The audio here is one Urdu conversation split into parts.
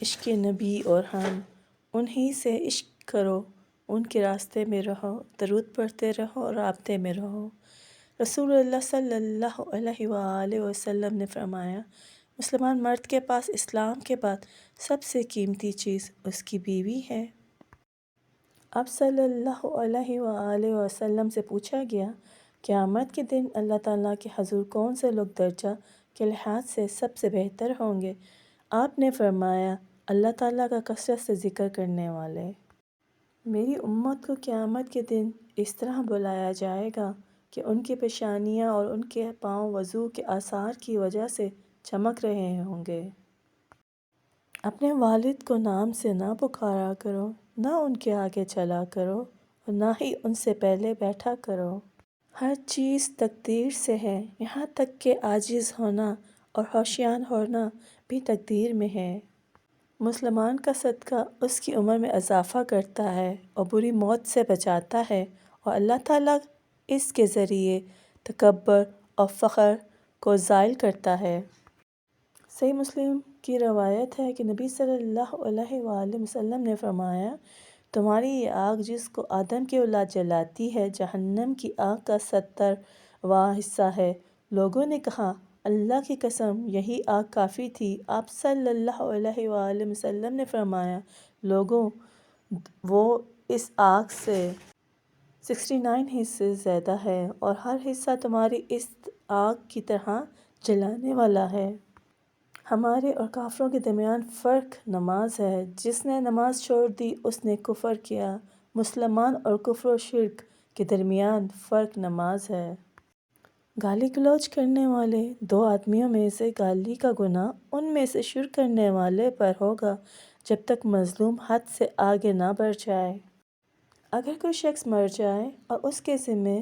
عشق نبی اور ہم انہی سے عشق کرو، ان کے راستے میں رہو، درود پڑھتے رہو اور رابطے میں رہو۔ رسول اللہ صلی اللہ علیہ وآلہ وسلم نے فرمایا، مسلمان مرد کے پاس اسلام کے بعد سب سے قیمتی چیز اس کی بیوی ہے۔ اب صلی اللہ علیہ وآلہ وسلم سے پوچھا گیا، قیامت کے دن اللہ تعالیٰ کے حضور کون سے لوگ درجہ کے لحاظ سے سب سے بہتر ہوں گے؟ آپ نے فرمایا، اللہ تعالیٰ کا کثرت سے ذکر کرنے والے۔ میری امت کو قیامت کے دن اس طرح بلایا جائے گا کہ ان کی پیشانیاں اور ان کے پاؤں وضو کے آثار کی وجہ سے چمک رہے ہوں گے۔ اپنے والد کو نام سے نہ پکارا کرو، نہ ان کے آگے چلا کرو اور نہ ہی ان سے پہلے بیٹھا کرو۔ ہر چیز تقدیر سے ہے، یہاں تک کہ عاجز ہونا اور ہوشیار ہونا بھی تقدیر میں ہے۔ مسلمان کا صدقہ اس کی عمر میں اضافہ کرتا ہے اور بری موت سے بچاتا ہے، اور اللہ تعالیٰ اس کے ذریعے تکبر اور فخر کو زائل کرتا ہے۔ صحیح مسلم کی روایت ہے کہ نبی صلی اللہ علیہ وآلہ وسلم نے فرمایا، تمہاری یہ آگ جس کو آدم کی اولاد جلاتی ہے، جہنم کی آگ کا 70واں حصہ ہے۔ لوگوں نے کہا، اللہ کی قسم، یہی آگ کافی تھی؟ آپ صلی اللہ علیہ وآلہ وسلم نے فرمایا، لوگوں، وہ اس آگ سے 69 حصے زیادہ ہے، اور ہر حصہ تمہاری اس آگ کی طرح جلانے والا ہے۔ ہمارے اور کافروں کے درمیان فرق نماز ہے، جس نے نماز چھوڑ دی اس نے کفر کیا۔ مسلمان اور کفر و شرک کے درمیان فرق نماز ہے۔ گالی گلوچ کرنے والے دو آدمیوں میں سے گالی کا گناہ ان میں سے شروع کرنے والے پر ہوگا جب تک مظلوم حد سے آگے نہ بڑھ جائے۔ اگر کوئی شخص مر جائے اور اس کے ذمہ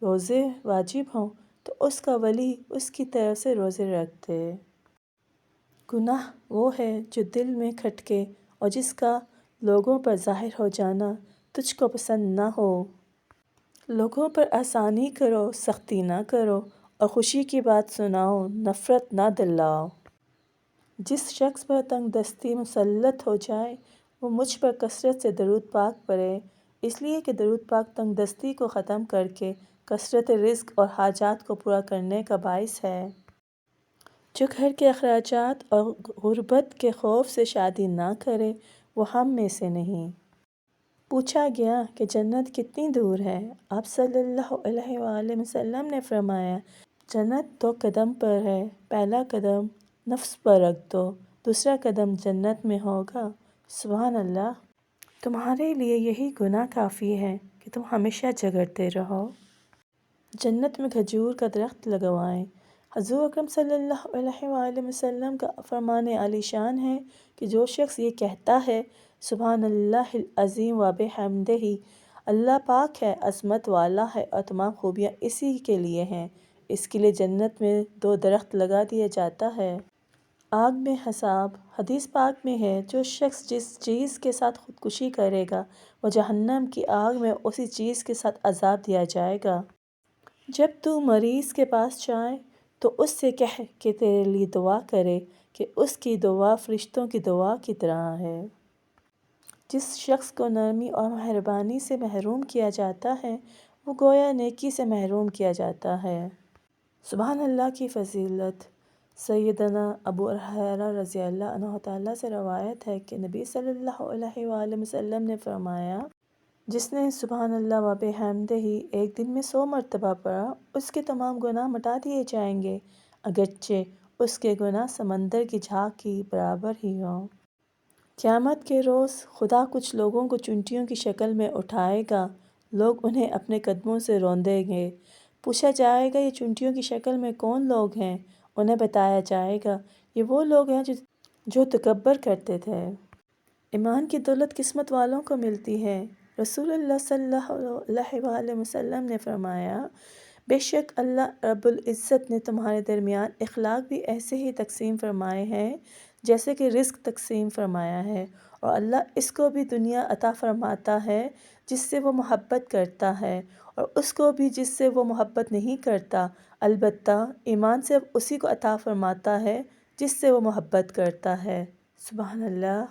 روزے واجب ہوں تو اس کا ولی اس کی طرف سے روزے رکھ دے۔ گناہ وہ ہے جو دل میں کھٹکے اور جس کا لوگوں پر ظاہر ہو جانا تجھ کو پسند نہ ہو۔ لوگوں پر آسانی کرو، سختی نہ کرو، اور خوشی کی بات سناؤ، نفرت نہ دلاؤ۔ جس شخص پر تنگ دستی مسلط ہو جائے وہ مجھ پر کثرت سے درود پاک پڑھے، اس لیے کہ درود پاک تنگ دستی کو ختم کر کے کثرت رزق اور حاجات کو پورا کرنے کا باعث ہے۔ جو گھر کے اخراجات اور غربت کے خوف سے شادی نہ کرے وہ ہم میں سے نہیں۔ پوچھا گیا کہ جنت کتنی دور ہے؟ آپ صلی اللہ علیہ وآلہ وسلم نے فرمایا، جنت 2 قدم پر ہے، پہلا قدم نفس پر رکھ دو، دوسرا قدم جنت میں ہوگا۔ سبحان اللہ! تمہارے لیے یہی گناہ کافی ہے کہ تم ہمیشہ جھگڑتے رہو۔ جنت میں کھجور کا درخت لگوائیں۔ حضور اکرم صلی اللہ علیہ وآلہ وسلم کا فرمان عالی شان ہے کہ جو شخص یہ کہتا ہے، سبحان اللہ العظیم و بحمدہ، اللہ پاک ہے، عظمت والا ہے اور تمام خوبیاں اسی کے لیے ہیں، اس کے لیے جنت میں 2 درخت لگا دیا جاتا ہے۔ آگ میں حساب۔ حدیث پاک میں ہے، جو شخص جس چیز کے ساتھ خودکشی کرے گا وہ جہنم کی آگ میں اسی چیز کے ساتھ عذاب دیا جائے گا۔ جب تو مریض کے پاس جائے تو اس سے کہہ کہ تیرے لیے دعا کرے کہ اس کی دعا فرشتوں کی دعا کی طرح ہے۔ جس شخص کو نرمی اور مہربانی سے محروم کیا جاتا ہے وہ گویا نیکی سے محروم کیا جاتا ہے۔ سبحان اللہ کی فضیلت۔ سیدنا ابو ہریرہ رضی اللہ عنہ تعالیٰ سے روایت ہے کہ نبی صلی اللہ علیہ وآلہ وسلم نے فرمایا، جس نے سبحان اللہ و بحمدہ ایک دن میں 100 مرتبہ پڑھا اس کے تمام گناہ مٹا دیے جائیں گے، اگرچہ اس کے گناہ سمندر کی جھاگ کی برابر ہی ہوں۔ قیامت کے روز خدا کچھ لوگوں کو چونٹیوں کی شکل میں اٹھائے گا، لوگ انہیں اپنے قدموں سے روندیں گے۔ پوچھا جائے گا، یہ چونٹیوں کی شکل میں کون لوگ ہیں؟ انہیں بتایا جائے گا، یہ وہ لوگ ہیں جو تکبر کرتے تھے۔ ایمان کی دولت قسمت والوں کو ملتی ہے۔ رسول اللہ صلی اللہ علیہ وآلہ وسلم نے فرمایا، بے شک اللہ رب العزت نے تمہارے درمیان اخلاق بھی ایسے ہی تقسیم فرمائے ہیں جیسے کہ رزق تقسیم فرمایا ہے، اور اللہ اس کو بھی دنیا عطا فرماتا ہے جس سے وہ محبت کرتا ہے، اور اس کو بھی جس سے وہ محبت نہیں کرتا، البتہ ایمان صرف اسی کو عطا فرماتا ہے جس سے وہ محبت کرتا ہے۔ سبحان اللہ۔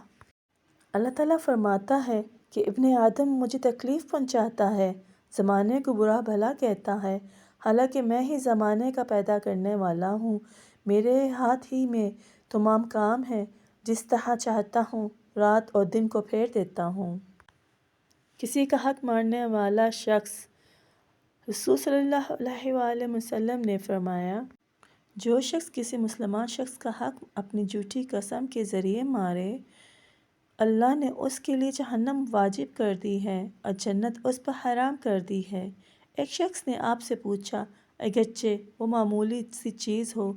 اللہ تعالیٰ فرماتا ہے کہ ابن آدم مجھے تکلیف پہنچاتا ہے، زمانے کو برا بھلا کہتا ہے، حالانکہ میں ہی زمانے کا پیدا کرنے والا ہوں، میرے ہاتھ ہی میں تمام کام ہے، جس طرح چاہتا ہوں رات اور دن کو پھیر دیتا ہوں۔ کسی کا حق مارنے والا شخص، رسول صلی اللہ علیہ وآلہ وسلم نے فرمایا، جو شخص کسی مسلمان شخص کا حق اپنی جھوٹی قسم کے ذریعے مارے، اللہ نے اس کے لیے جہنم واجب کر دی ہے اور جنت اس پر حرام کر دی ہے۔ ایک شخص نے آپ سے پوچھا، اگرچہ وہ معمولی سی چیز ہو،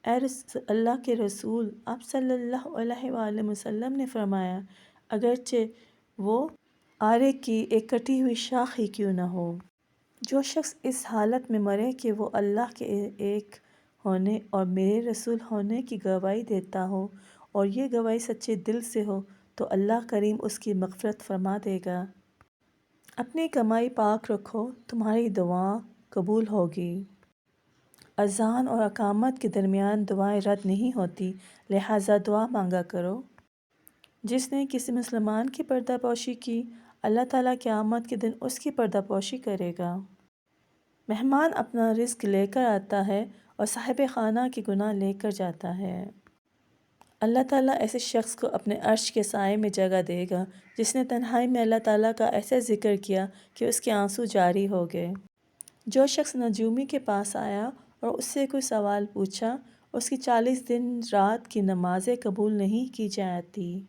اے اللہ کے رسول، آپ صلی اللہ علیہ وآلہ وسلم نے فرمایا، اگرچہ وہ آرے کی ایک کٹی ہوئی شاخ ہی کیوں نہ ہو۔ جو شخص اس حالت میں مرے کہ وہ اللہ کے ایک ہونے اور میرے رسول ہونے کی گواہی دیتا ہو اور یہ گواہی سچے دل سے ہو، تو اللہ کریم اس کی مغفرت فرما دے گا۔ اپنی کمائی پاک رکھو، تمہاری دعا قبول ہوگی۔ اذان اور اقامت کے درمیان دعائیں رد نہیں ہوتی، لہٰذا دعا مانگا کرو۔ جس نے کسی مسلمان کی پردہ پوشی کی، اللہ تعالیٰ قیامت کے دن اس کی پردہ پوشی کرے گا۔ مہمان اپنا رزق لے کر آتا ہے اور صاحب خانہ کی گناہ لے کر جاتا ہے۔ اللہ تعالیٰ ایسے شخص کو اپنے عرش کے سائے میں جگہ دے گا جس نے تنہائی میں اللہ تعالیٰ کا ایسا ذکر کیا کہ اس کے آنسو جاری ہو گئے۔ جو شخص نجومی کے پاس آیا اور اس سے کوئی سوال پوچھا، اس کی 40 دن رات کی نمازیں قبول نہیں کی جاتی۔